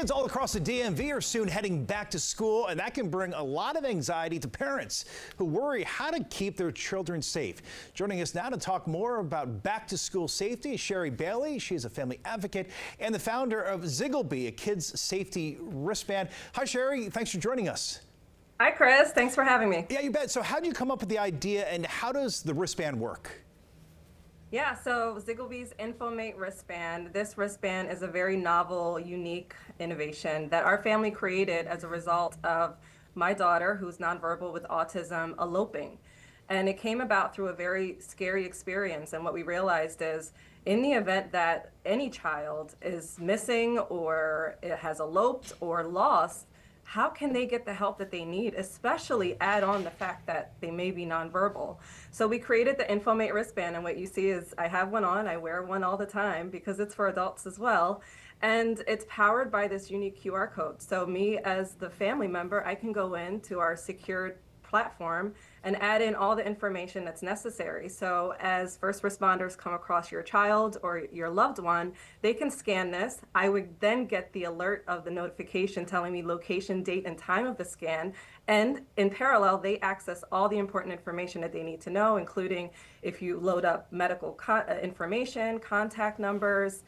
Kids all across the DMV are soon heading back to school, and that can bring a lot of anxiety to parents who worry how to keep their children safe. Joining us now to talk more about back to school safety is Sherry Bailey. She is a family advocate and the founder of Zigglebee, a kids safety wristband. Hi, Sherry. Thanks for joining us. Hi, Chris. Thanks for having me. Yeah, you bet. So how did you come up with the idea, and how does the wristband work? Yeah, so Zigglebee's InfoMate wristband. This wristband is a very novel, unique innovation that our family created as a result of my daughter, who's nonverbal with autism, eloping. And it came about through a very scary experience. And what we realized is in the event that any child is missing or it has eloped or lost, how can they get the help that they need, especially add on the fact that they may be nonverbal? So we created the InfoMate wristband, and what you see is I have one on, I wear one all the time because it's for adults as well, and it's powered by this unique QR code. So me as the family member, I can go into our secured platform and add in all the information that's necessary. So as first responders come across your child or your loved one, they can scan this. I would then get the alert of the notification telling me location, date, and time of the scan. And in parallel, they access all the important information that they need to know, including if you load up medical information, contact numbers,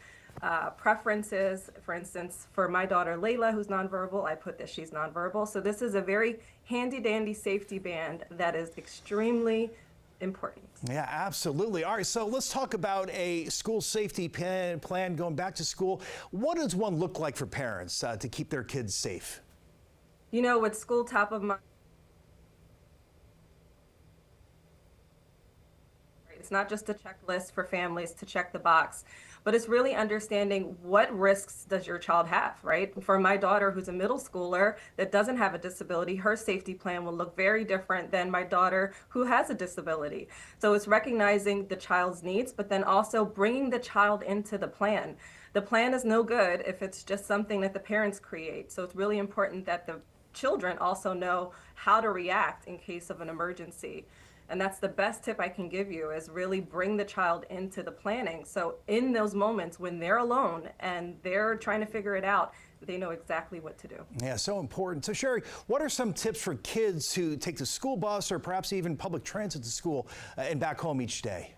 preferences. For instance, for my daughter Layla, who's nonverbal, I put that she's nonverbal. So this is a very handy dandy safety band that is extremely important. Yeah, absolutely. All right, so let's talk about a school safety plan going back to school. What does one look like for parents to keep their kids safe? You know, with school top of mind, it's not just a checklist for families to check the box, but it's really understanding what risks does your child have, right? For my daughter, who's a middle schooler that doesn't have a disability, her safety plan will look very different than my daughter who has a disability. So it's recognizing the child's needs, but then also bringing the child into the plan. The plan is no good if it's just something that the parents create. So it's really important that the children also know how to react in case of an emergency. And that's the best tip I can give you, is really bring the child into the planning. So in those moments when they're alone and they're trying to figure it out, they know exactly what to do. Yeah, so important. So Sherry, what are some tips for kids who take the school bus or perhaps even public transit to school and back home each day?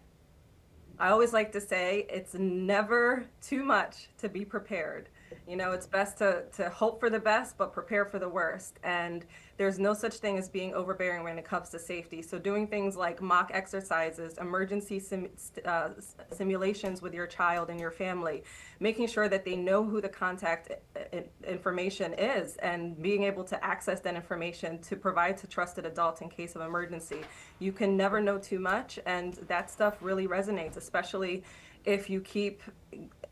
I always like to say it's never too much to be prepared. You know, it's best to hope for the best, but prepare for the worst. And there's no such thing as being overbearing when it comes to safety. So doing things like mock exercises, emergency simulations with your child and your family, making sure that they know who the contact information is, and being able to access that information to provide to trusted adults in case of emergency. You can never know too much, and that stuff really resonates, especially if you keep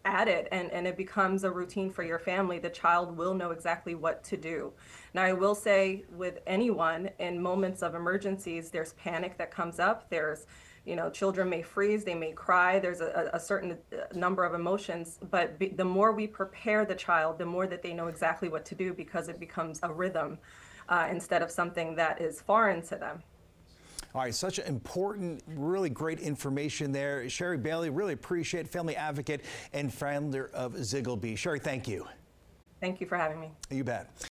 at it and it becomes a routine for your family. The child will know exactly what to do. Now, I will say with anyone in moments of emergencies, there's panic that comes up. There's, you know, children may freeze, they may cry. There's a certain number of emotions, but the more we prepare the child, the more that they know exactly what to do, because it becomes a rhythm instead of something that is foreign to them. All right, such important, really great information there. Sherry Bailey, really appreciate it, family advocate and founder of Zigglebee. Sherry, thank you. Thank you for having me. You bet.